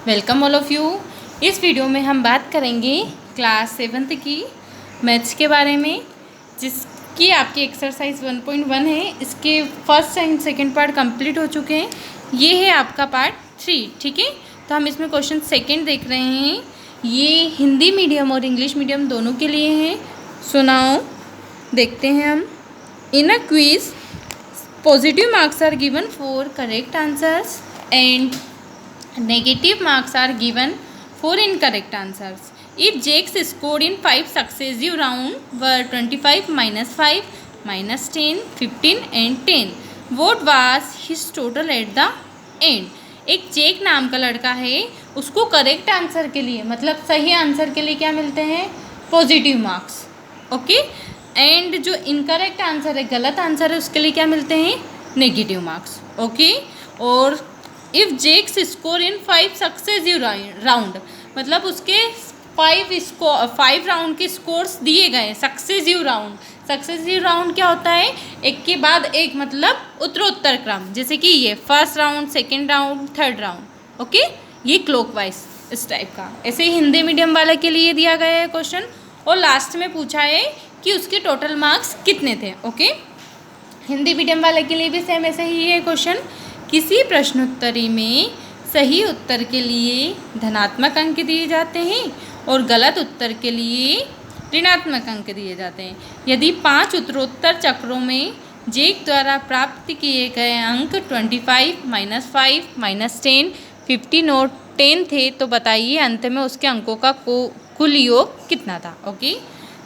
Welcome all of you. इस video में हम बात करेंगे क्लास 7th की मैथ्स के बारे में, जिसकी आपकी एक्सरसाइज 1.1 है। इसके first and second part complete हो चुके हैं। ये है आपका पार्ट 3, ठीक है। तो हम इसमें क्वेश्चन सेकंड देख रहे हैं। ये हिंदी मीडियम और इंग्लिश मीडियम दोनों के लिए हैं। सुनाओ, देखते हैं हम। In a quiz positive marks are given for correct answers and negative marks are given for incorrect answers. If Jake's score in 5 successive rounds were 25 minus 5 minus 10 15 and 10, what was his total at the end? एक जेक नाम का लड़का है, उसको correct answer के लिए मतलब सही आंसर के लिए क्या मिलते हैं? Positive marks, okay. एंड जो इनकरेक्ट आंसर है, गलत आंसर है, उसके लिए क्या मिलते हैं? Negative marks, okay. और if Jack's score in 5 successive round, मतलब उसके 5 राउंड के स्कोर्स दिए गए। सक्सेसिव राउंड क्या होता है? एक के बाद एक, मतलब उत्तरोत्तर क्रम, जैसे कि ये first round, second round, third round, okay. ये क्लॉकवाइज इस टाइप का। ऐसे ही हिंदी मीडियम वाले के लिए दिया गया है क्वेश्चन, और लास्ट में पूछा है कि उसके टोटल मार्क्स कितने थे, ओके। हिंदी मीडियम वाले के लिए भी सेम ऐसे ही है क्वेश्चन। किसी प्रश्नोत्तरी में सही उत्तर के लिए धनात्मक अंक दिए जाते हैं और गलत उत्तर के लिए ऋणात्मक अंक दिए जाते हैं। यदि 5 उत्तरोत्तर चक्रों में जेक द्वारा प्राप्त किए गए अंक 25 -5 -10 15 और 10 थे, तो बताइए अंत में उसके अंकों का कुल योग कितना था, ओके।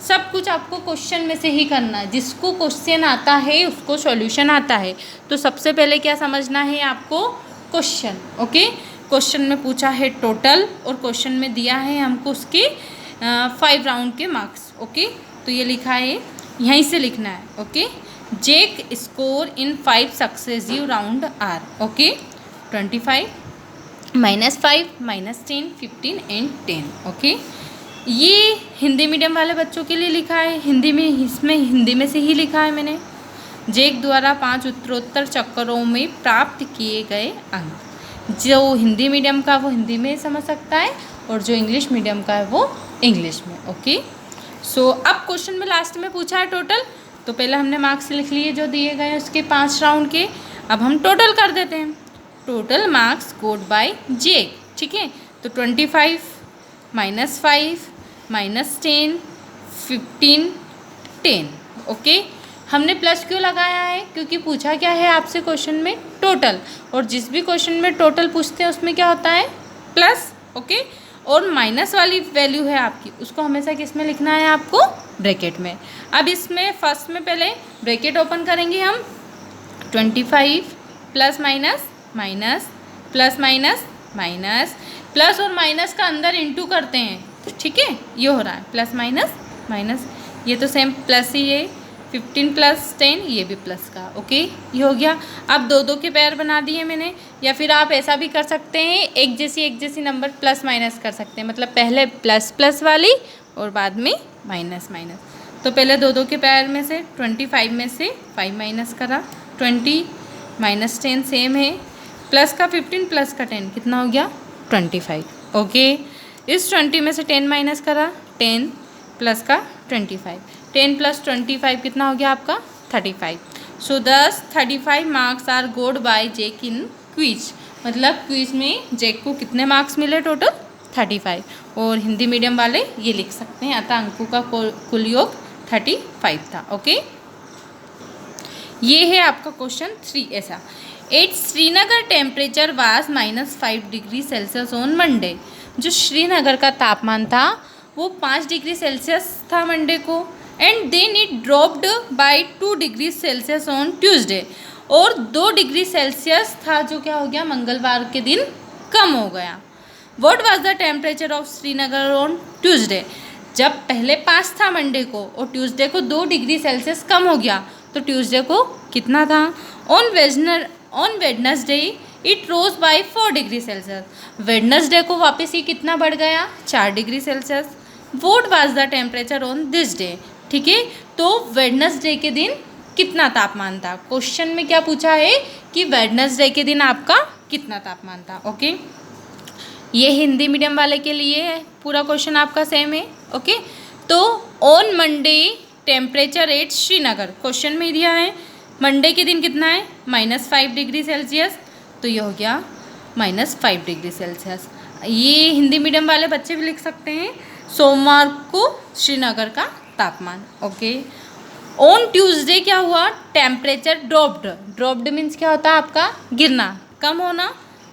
सब कुछ आपको क्वेश्चन में से ही करना है। जिसको क्वेश्चन आता है उसको सॉल्यूशन आता है। तो सबसे पहले क्या समझना है आपको? Question, okay. क्वेश्चन में पूछा है टोटल, और क्वेश्चन में दिया है हमको उसके 5 राउंड के मार्क्स, ओके। तो ये लिखा है, यहीं से लिखना है, okay. Jake score in 5 successive round are, okay. 25 -5 -10 15 and 10, okay. ये हिंदी मीडियम वाले बच्चों के लिए लिखा है। हिंदी में से ही लिखा है मैंने। जेक द्वारा 5 उत्तरोत्तर चक्करों में प्राप्त किए गए अंक। जो हिंदी मीडियम का वो हिंदी में समझ सकता है, और जो इंग्लिश मीडियम का है वो इंग्लिश में, ओके। सो अब क्वेश्चन में लास्ट में पूछा है टोटल, तो पहले हमने मार्क्स लिख लिए जो दिए गए उसके 5 राउंड के। अब हम टोटल कर देते हैं। टोटल मार्क्स स्कोर्ड बाय जेक, ठीक है। तो 25 -5 -10 15 10, ओके। हमने प्लस क्यों लगाया है? क्योंकि पूछा क्या है आपसे क्वेश्चन में? टोटल। और जिस भी क्वेश्चन में टोटल पूछते हैं उसमें क्या होता है? Plus, okay. और माइनस वाली वैल्यू है आपकी, उसको हमेशा किस में लिखना है आपको? ब्रैकेट में। अब इसमें फर्स्ट में पहले ब्रैकेट ओपन करेंगे हम। 25 plus minus minus plus minus minus, plus और माइनस का अंदर इंटू करते हैं, ठीक है। ये हो रहा है प्लस माइनस माइनस, ये तो सेम प्लस ही है। 15 + 10, ये भी प्लस का, ओके। ये हो गया। अब दो के पेयर बना दिए मैंने, या फिर आप ऐसा भी कर सकते हैं, एक जैसी नंबर प्लस माइनस कर सकते हैं, मतलब पहले प्लस प्लस वाली और बाद में माइनस माइनस। तो पहले दो के पेयर में से 25 में से 5 माइनस करा, 20 - 10 सेम है, प्लस का 15 प्लस का 10 कितना हो गया? 25, ओके। इस 20 में से 10 माइनस करा, 10 प्लस का 25, 10 + 25 कितना हो गया आपका? 35। सो 35 मार्क्स आर गोड बाय जेक इन क्विज, मतलब क्विज में जेक को कितने मार्क्स मिले? टोटल 35। और हिंदी मीडियम वाले ये लिख सकते हैं, अतः अंकों का कुल योग 35 था, ओके। ये है आपका क्वेश्चन 3 ऐसा। At Srinagar temperature was -5 degree Celsius on Monday. जो श्रीनगर का तापमान था वो 5 डिग्री सेल्सियस था मंडे को। And then it dropped by 2 degree Celsius on Tuesday, और 2 डिग्री सेल्सियस था जो क्या हो गया? मंगलवार के दिन कम हो गया। What was the temperature of Srinagar on Tuesday? जब पहले 5 था मंडे को और ट्यूसडे को 2 डिग्री सेल्सियस कम हो गया, तो ट्यूसडे को कितना था? On Wednesday it rose by 4 degree Celsius. Wednesday को वापस ही कितना बढ़ गया? 4 degree Celsius. What was the temperature on this day? ठीक है, तो वेडनेसडे के दिन कितना तापमान था? क्वेश्चन में क्या पूछा है कि वेडनेसडे के दिन आपका कितना तापमान था, ओके। ये हिंदी मीडियम वाले के लिए है, पूरा क्वेश्चन आपका सेम है। ओके, तो on Monday temperature at Srinagar, question में दिया है मंडे के दिन कितना है -5 डिग्री सेल्सियस, तो ये हो गया -5 डिग्री सेल्सियस। ये हिंदी मीडियम वाले बच्चे भी लिख सकते हैं, सोमवार को श्रीनगर का तापमान। ओके, ऑन ट्यूसडे क्या हुआ, टेम्परेचर ड्रॉप्ड मीन्स क्या होता है आपका गिरना, कम होना,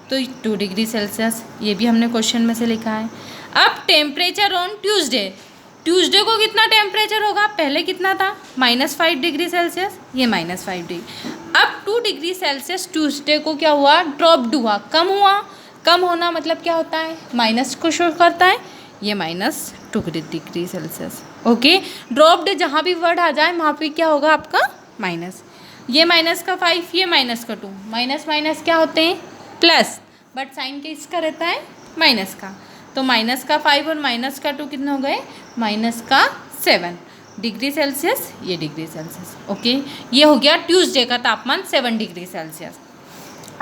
तो 2 डिग्री सेल्सियस, ये भी हमने क्वेश्चन में से लिखा है। अब टेम्परेचर ऑन ट्यूसडे को कितना टेम्परेचर होगा, पहले कितना था -5 डिग्री सेल्सियस, ये -5 डिग्री। अब 2 डिग्री सेल्सियस ट्यूसडे को क्या हुआ, ड्रॉप्ड हुआ, कम हुआ। कम होना मतलब क्या होता है, माइनस को शो करता है, ये -2 डिग्री सेल्सियस। ओके, ड्रॉप्ड जहाँ भी वर्ड आ जाए वहाँ पे क्या होगा आपका माइनस, ये -5, ये -2, माइनस माइनस क्या होते हैं प्लस, बट साइन के इसका रहता है माइनस का, तो -5 और -2 कितने हो गए, -7 डिग्री सेल्सियस, ये डिग्री सेल्सियस। ओके, ये हो गया ट्यूसडे का तापमान 7 डिग्री सेल्सियस।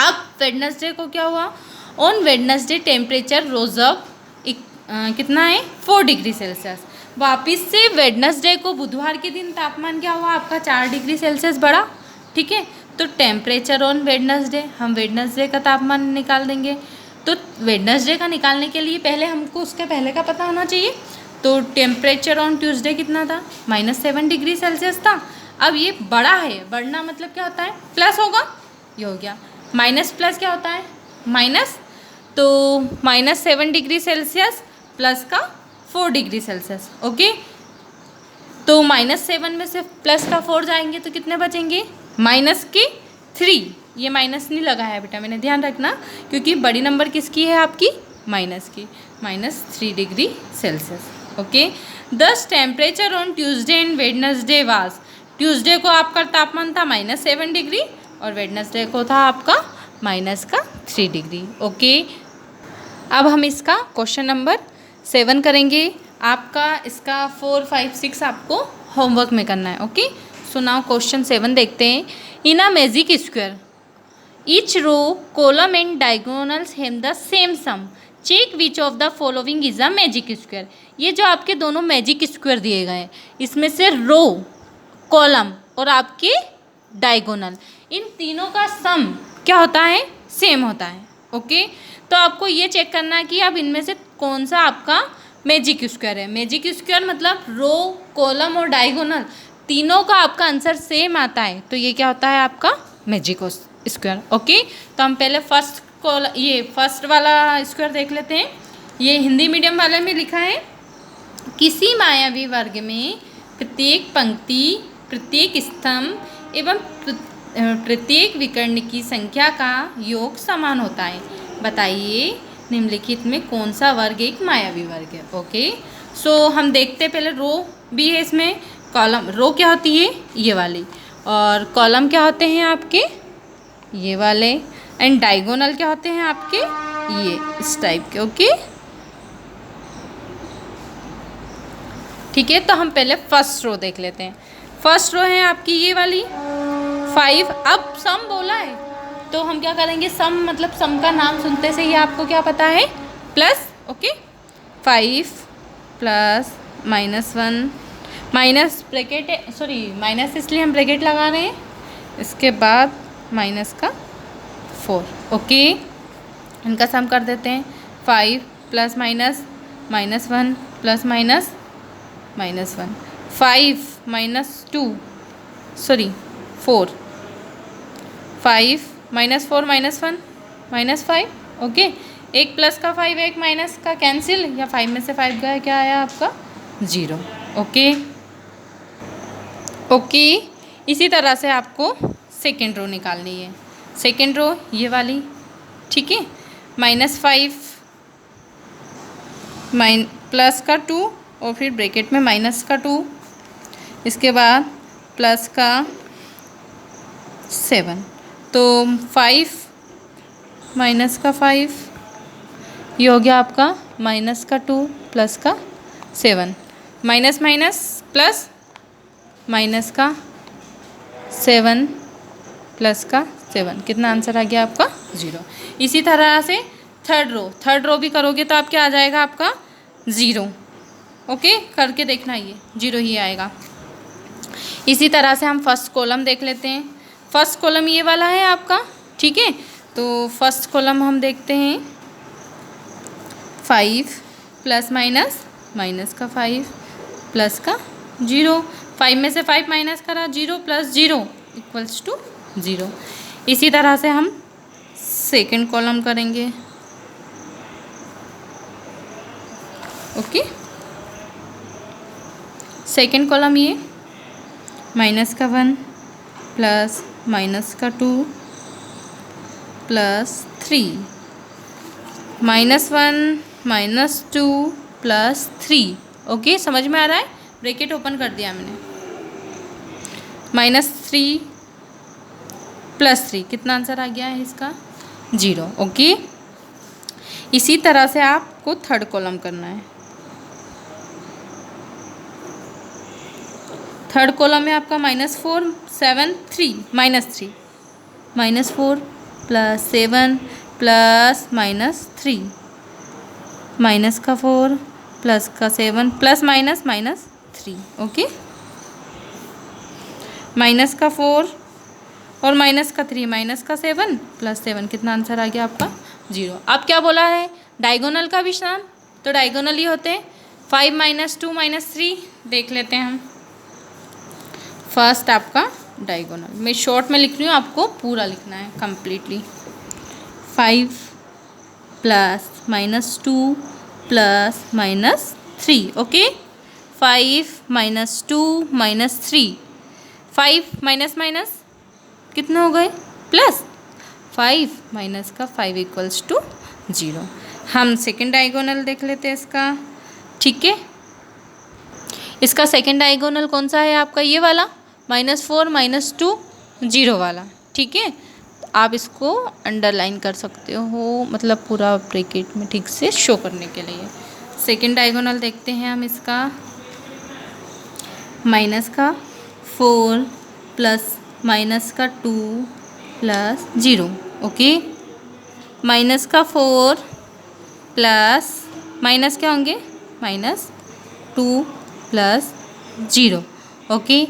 अब वेडनेसडे को क्या हुआ, on Wednesday temperature rose up कितना है 4 डिग्री सेल्सियस। वापिस से वेडनेसडे को बुधवार के दिन तापमान क्या हुआ आपका 4 डिग्री सेल्सियस बढ़ा। ठीक है, तो टेम्परेचर ऑन वेडनेसडे, हम वेडनेसडे का तापमान निकाल देंगे। तो वेडनेसडे का निकालने के लिए पहले हमको उसके पहले का पता होना चाहिए। तो टेम्परेचर ऑन ट्यूसडे कितना था, -7 डिग्री सेल्सियस था। अब ये बड़ा है, बढ़ना मतलब क्या होता है प्लस होगा, ये हो गया माइनस, प्लस क्या होता है माइनस, तो -7 डिग्री सेल्सियस प्लस का 4 डिग्री सेल्सियस। ओके, तो -7 में से प्लस का 4 जाएंगे तो कितने बचेंगे -3। ये माइनस नहीं लगा है बेटा, मैंने ध्यान रखना, क्योंकि बड़ी नंबर किसकी है आपकी माइनस की, -3 डिग्री सेल्सियस। ओके, दस temperature on Tuesday and Wednesday was, Tuesday को आपका तापमान था -7 डिग्री और वेडनेसडे को था आपका -3 डिग्री। ओके, अब हम इसका क्वेश्चन नंबर 7 करेंगे। आपका इसका 4, 5, 6 आपको होमवर्क में करना है। ओके, सो नाउ क्वेश्चन 7 देखते हैं। In a magic square each row column and diagonals have the same sum, check which of the following is a magic square. ये जो आपके दोनों मैजिक स्क्वायर दिए गए हैं, इसमें से रो, कॉलम और आपके डायगोनल, इन तीनों का सम क्या होता है, सेम होता है। ओके, तो आपको ये चेक करना है कि अब इनमें से कौन सा आपका मैजिक स्क्वायर है। मैजिक स्क्वायर मतलब रो, कॉलम और डायगोनल तीनों का आपका आंसर सेम आता है, तो ये क्या होता है आपका मैजिक स्क्वायर। ओके, तो हम पहले फर्स्ट वाला स्क्वायर देख लेते हैं। ये हिंदी मीडियम वाले में लिखा है, किसी मायावी वर्ग में प्रत्येक पंक्ति, प्रत्येक स्तंभ एवं प्रत्येक विकर्ण की संख्या का योग समान होता है। बताइए निम्नलिखित में कौन सा वर्ग एक मायावी वर्ग है। ओके, सो हम देखते हैं पहले रो भी है इसमें, कॉलम, रो क्या होती है ये वाली, और कॉलम क्या होते हैं आपके ये वाले, एंड डायगोनल क्या होते हैं आपके ये इस टाइप के। ओके, ठीक है, तो हम पहले फर्स्ट रो देख लेते हैं। फर्स्ट रो है आपकी ये वाली 5। अब सम बोला है तो हम क्या करेंगे, सम मतलब सम का नाम सुनते से ही आपको क्या पता है plus. Okay, 5 plus -1 minus bracket, sorry minus इसलिए हम ब्रैकेट लगा रहे हैं, इसके बाद माइनस का 4। ओके, इनका सम कर देते हैं, 5 plus minus -1 plus -1 5 -2 sorry 4 5 -4 -1 -5। Okay, एक प्लस का 5 एक माइनस का कैंसिल, या 5 में से 5 गया, क्या आया आपका 0। ओके, ओके, इसी तरह से आपको सेकेंड रो निकालनी है। सेकेंड रो ये वाली, ठीक है, -5 प्लस का 2 और फिर ब्रैकेट में माइनस का 2, इसके बाद प्लस का 7, तो 5 माइनस का 5, ये हो गया आपका माइनस का 2 प्लस का 7, माइनस माइनस प्लस माइनस का 7 प्लस का 7, कितना आंसर आ गया आपका 0। इसी तरह से थर्ड रो भी करोगे तो आप क्या आ जाएगा आपका 0। ओके, करके देखना, ये 0 ही आएगा। इसी तरह से हम फर्स्ट कॉलम देख लेते हैं। फर्स्ट कॉलम ये वाला है आपका, ठीक है। तो फर्स्ट कॉलम हम देखते हैं 5 प्लस माइनस, माइनस का 5 प्लस का 0, 5 में से 5 माइनस करा 0 प्लस 0 इक्वल्स टू 0। इसी तरह से हम सेकंड कॉलम करेंगे। ओके, सेकंड कॉलम ये माइनस का 1 प्लस माइनस का 2 प्लस 3, -1 -2 प्लस 3। ओके, समझ में आ रहा है? ब्रैकेट ओपन कर दिया मैंने। -3 प्लस 3, कितना आंसर आ गया है इसका? 0। ओके, इसी तरह से आपको थर्ड कॉलम करना है। थर्ड कॉलम में आपका -4 7 3 -3, -4 प्लस 7 प्लस -3, माइनस का 4 प्लस का 7 प्लस -3। ओके, माइनस का 4 और माइनस का 3 माइनस का 7 प्लस 7, कितना आंसर आ गया आपका? 0। अब क्या बोला है? डायगोनल का भी नाम, तो डायगोनल ही होते हैं। 5 -2 -3 देख लेते हैं हम। फर्स्ट आपका डायगोनल, मैं शॉर्ट में लिख रही हूँ, आपको पूरा लिखना है completely. 5 plus -2 plus -3। Okay, 5 -2 -3, 5 minus minus कितने हो गए? प्लस 5 माइनस का 5 इक्वल्स टू 0। हम सेकेंड डायगोनल देख लेते हैं इसका, ठीक है। इसका सेकेंड डायगोनल कौन सा है आपका? ये वाला -4 -2 0 वाला, ठीक है। आप इसको अंडरलाइन कर सकते हो, मतलब पूरा ब्रैकेट में ठीक से शो करने के लिए। सेकेंड डायगोनल देखते हैं हम इसका, माइनस का 4 प्लस माइनस का 2 प्लस 0। ओके, माइनस का 4 प्लस माइनस क्या होंगे? -2 plus 0। Okay,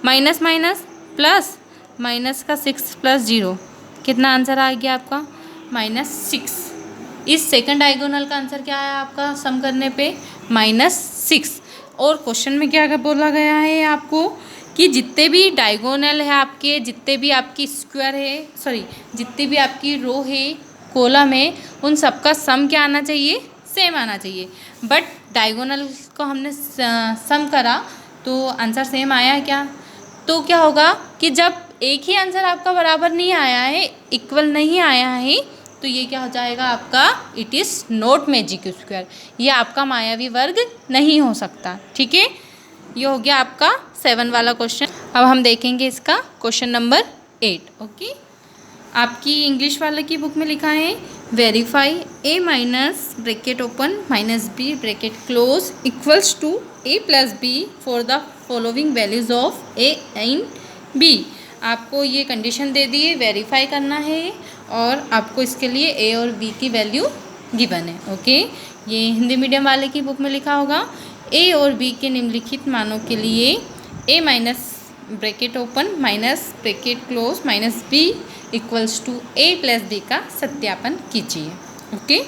minus minus plus minus का 6 प्लस 0, कितना आंसर आ गया आपका? -6। इस सेकंड डायगोनल का आंसर क्या है आपका सम करने पे? -6। और क्वेश्चन में क्या बोला गया है आपको कि जितने भी डायगोनल है आपके, जितने भी आपकी स्क्वायर है, सॉरी जितनी भी आपकी रो है, कॉलम है, उन सबका सम क्या आना चाहिए? सेम आना चाहिए। बट डायगोनल को हमने सम करा तो आंसर सेम आया क्या? तो क्या होगा कि जब एक ही आंसर आपका बराबर नहीं आया है, इक्वल नहीं आया है, तो ये क्या हो जाएगा आपका? It is not magic square, ये आपका मायावी वर्ग नहीं हो सकता, ठीक है। ये हो गया आपका 7 वाला क्वेश्चन। अब हम देखेंगे इसका क्वेश्चन नंबर 8। ओके, आपकी इंग्लिश वाले की बुक में लिखा है verify a minus bracket open minus b bracket close equals to a plus b for the following values of a and b। आपको ये कंडीशन दे दी है, वेरीफाई करना है और आपको इसके लिए a और b की वैल्यू गिवन है। ओके, ये हिंदी मीडियम वाले की बुक में लिखा होगा a और b के निम्नलिखित मानों के लिए a minus bracket open minus bracket close minus b equals to a plus b का सत्यापन कीजिए। ओके,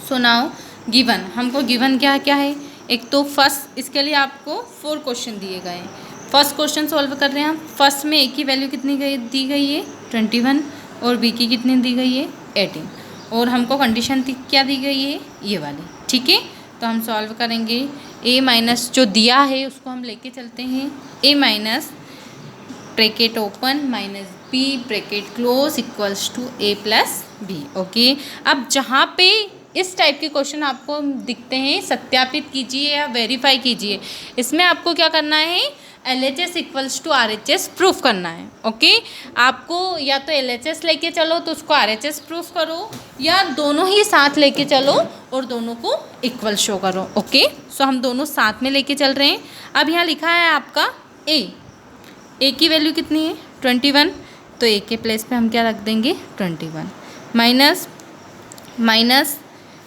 सो नाउ गिवन, हमको गिवन क्या क्या है? एक तो फर्स्ट, इसके लिए आपको 4 क्वेश्चन दिए गए हैं। फर्स्ट क्वेश्चन सॉल्व कर रहे हैं हम। फर्स्ट में a की वैल्यू कितनी दी गई है? 21 और b की कितनी दी गई है? 18 और हमको कंडीशन क्या दी गई है? ये वाली, ठीक है। तो हम सॉल्व करेंगे। a माइनस जो दिया है उसको हम लेके चलते हैं, a minus bracket open minus b bracket close equals to a plus b। Okay, अब जहाँ पे इस टाइप के क्वेश्चन आपको दिखते हैं, सत्यापित कीजिए या वेरीफाई कीजिए। इसमें आपको क्या करना है? LHS equals to RHS proof करना है। ओके, आपको या तो LHS लेके चलो तो उसको RHS प्रूफ करो, या दोनों ही साथ लेके चलो और दोनों को इक्वल शो करो। ओके, सो हम दोनों साथ में लेके चल रहे हैं। अब यहाँ लिखा है आपका a की वैल्यू कितनी है? 21, तो a के प्लेस पे हम क्या रख देंगे? 21 माइनस माइनस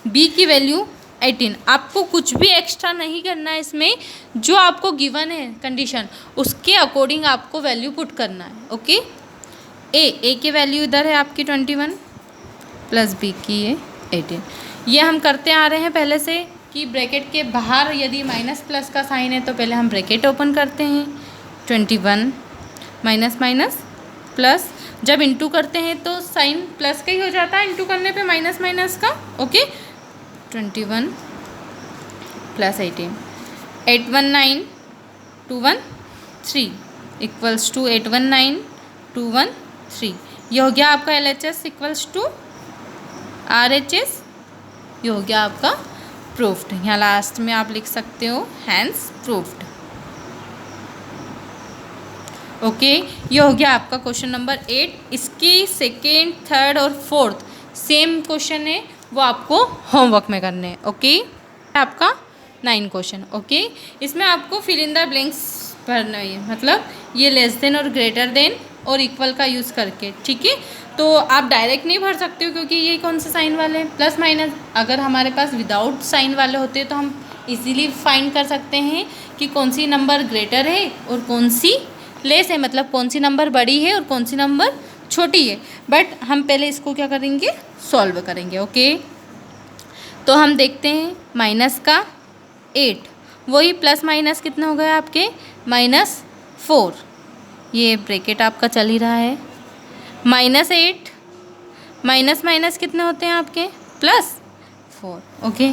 बी की वैल्यू 18। आपको कुछ भी एक्स्ट्रा नहीं करना है इसमें, जो आपको गिवन है कंडीशन उसके अकॉर्डिंग आपको वैल्यू पुट करना है। ओके, ए की वैल्यू इधर है आपकी 21 प्लस बी की है 18। ये हम करते आ रहे हैं पहले से कि ब्रैकेट के बाहर यदि माइनस प्लस का साइन है तो पहले हम ब्रैकेट ओपन करते हैं। 21 माइनस माइनस प्लस, जब इंटू करते हैं तो साइन प्लस का ही हो जाता है, इंटू करने पे माइनस माइनस का। Okay, 21 plus 18, 819,213 equals to 819,213। ये हो गया आपका LHS इक्वल्स टू RHS। ये हो गया आपका प्रूफ्ड। यहाँ लास्ट में आप लिख सकते हो हैंस प्रूफ्ड। ओके, ये हो गया आपका क्वेश्चन नंबर 8। इसकी सेकेंड, थर्ड और फोर्थ सेम क्वेश्चन है, वो आपको होमवर्क में करने हैं। ओके, आपका 9 क्वेश्चन। ओके, इसमें आपको फिल इन द ब्लैंक्स भरना है, मतलब ये लेस देन और ग्रेटर देन और इक्वल का यूज़ करके। ठीक है, तो आप डायरेक्ट नहीं भर सकते हो क्योंकि ये कौन से साइन वाले हैं, प्लस माइनस। अगर हमारे पास विदाउट साइन वाले होते तो हम इजीली फाइंड कर सकते हैं कि कौन सी नंबर ग्रेटर है और कौन सी लेस है, मतलब कौन सी नंबर बड़ी है और कौन सी नंबर छोटी है। बट हम पहले इसको क्या करेंगे, सॉल्व करेंगे। ओके, तो हम देखते हैं माइनस का 8, वही प्लस माइनस कितना हो गया आपके -4। ये ब्रैकेट आपका चल ही रहा है। -8 माइनस माइनस कितने होते हैं आपके +4। ओके,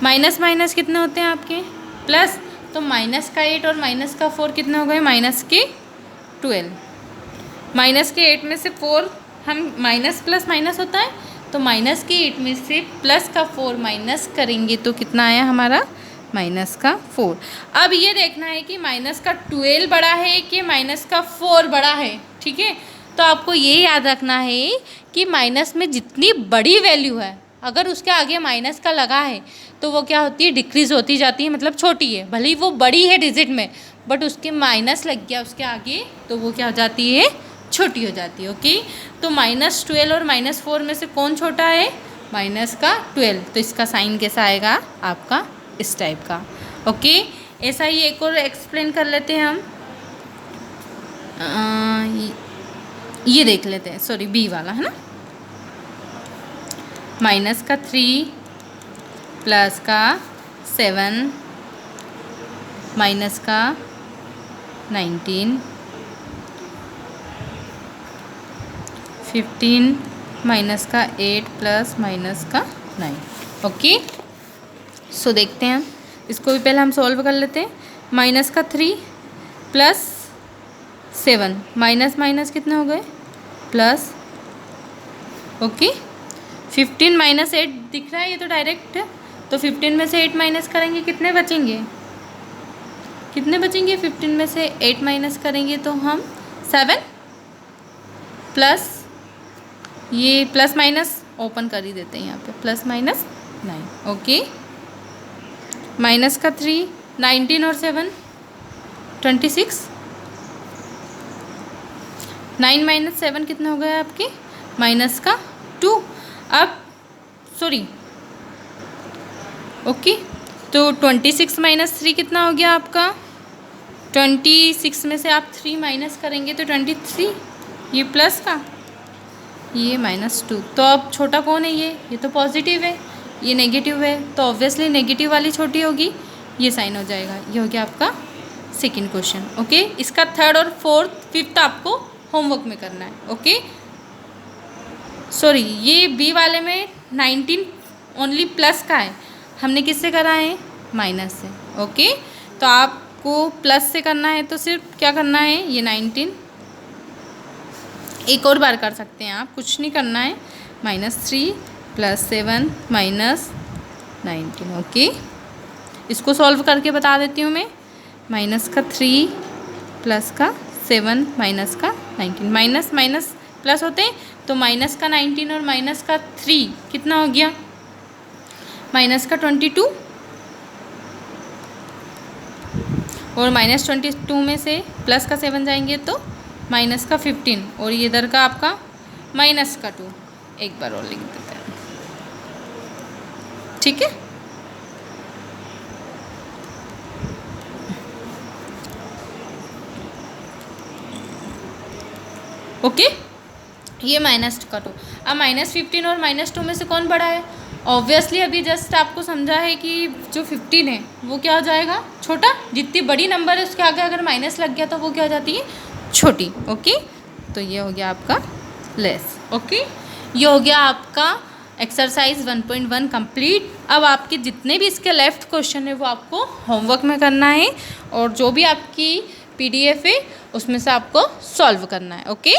माइनस माइनस कितने होते हैं आपके प्लस, तो माइनस का 8 और माइनस का 4 कितने हो गए, -12। माइनस के 8 में से 4 हम माइनस प्लस माइनस होता है, तो माइनस के 8 में से प्लस का 4 माइनस करेंगे तो कितना आया हमारा -4। अब ये देखना है कि माइनस का 12 बड़ा है कि माइनस का 4 बड़ा है। ठीक है, तो आपको ये याद रखना है कि माइनस में जितनी बड़ी वैल्यू है अगर उसके आगे माइनस का लगा है तो वो क्या होती है, डिक्रीज़ होती जाती है, मतलब छोटी है। भले ही वो बड़ी है डिजिट में, बट उसके माइनस लग गया उसके आगे तो वो क्या हो जाती है, छोटी हो जाती है। ओके, तो -12 और -4 में से कौन छोटा है, माइनस का 12। तो इसका साइन कैसा आएगा आपका, इस टाइप का। ओके, ऐसा ही एक और एक्सप्लेन कर लेते हैं हम। ये देख लेते हैं, सॉरी बी वाला है ना, माइनस का 3 प्लस का 7 माइनस का 19 15 माइनस का 8 प्लस माइनस का 9। ओके, सो देखते हैं हम इसको भी पहले हम सॉल्व कर लेते हैं। माइनस का 3 प्लस 7 माइनस माइनस कितने हो गए प्लस। ओके, 15 माइनस 8 दिख रहा है ये तो डायरेक्ट, तो 15 में से 8 माइनस करेंगे कितने बचेंगे, 15 में से 8 माइनस करेंगे तो हम 7 प्लस, ये प्लस माइनस ओपन कर ही देते हैं यहाँ पे, +-9। ओके, माइनस का 3 19 और 7 26, 9 माइनस 7 कितना हो गया आपके माइनस का 2। अब सॉरी, ओके, तो 26 माइनस 3 कितना हो गया आपका, 26 में से आप 3 माइनस करेंगे तो 23, ये प्लस का, ये -2। तो अब छोटा कौन है, ये तो पॉजिटिव है, ये नेगेटिव है, तो ऑब्वियसली नेगेटिव वाली छोटी होगी, ये साइन हो जाएगा। ये हो गया आपका सेकंड क्वेश्चन। ओके, इसका थर्ड और फोर्थ फिफ्थ आपको होमवर्क में करना है। ओके, सॉरी, ये बी वाले में 19 ओनली प्लस का है, हमने किससे करा है, माइनस से। ओके, तो आपको प्लस से करना है तो सिर्फ क्या करना है, ये 19 एक और बार कर सकते हैं आप, कुछ नहीं करना है, -3 + 7 -19। ओके, इसको सॉल्व करके बता देती हूँ मैं। माइनस का 3 प्लस का 7 माइनस का 19, माइनस माइनस प्लस होते हैं तो माइनस का 19 और माइनस का 3 कितना हो गया, माइनस का 22, और -22 में से प्लस का 7 जाएंगे तो माइनस का 15, और ये इधर का आपका माइनस का 2। एक बार और लिख देते हैं, ठीक है। ओके, ये -2 कटो। अब -15 और -2 में से कौन बड़ा है? ऑब्वियसली अभी जस्ट आपको समझा है कि जो 15 है वो क्या हो जाएगा? छोटा। जितनी बड़ी नंबर है उसके आगे अगर माइनस लग गया तो वो क्या हो जाती है? छोटी। ओके, तो ये हो गया आपका लेस। ओके, ये हो गया आपका एक्सरसाइज 1.1 कंप्लीट। अब आपके जितने भी इसके लेफ्ट क्वेश्चन है वो आपको होमवर्क में करना है और जो भी आपकी PDF है उसमें से आपको सॉल्व करना है। ओके।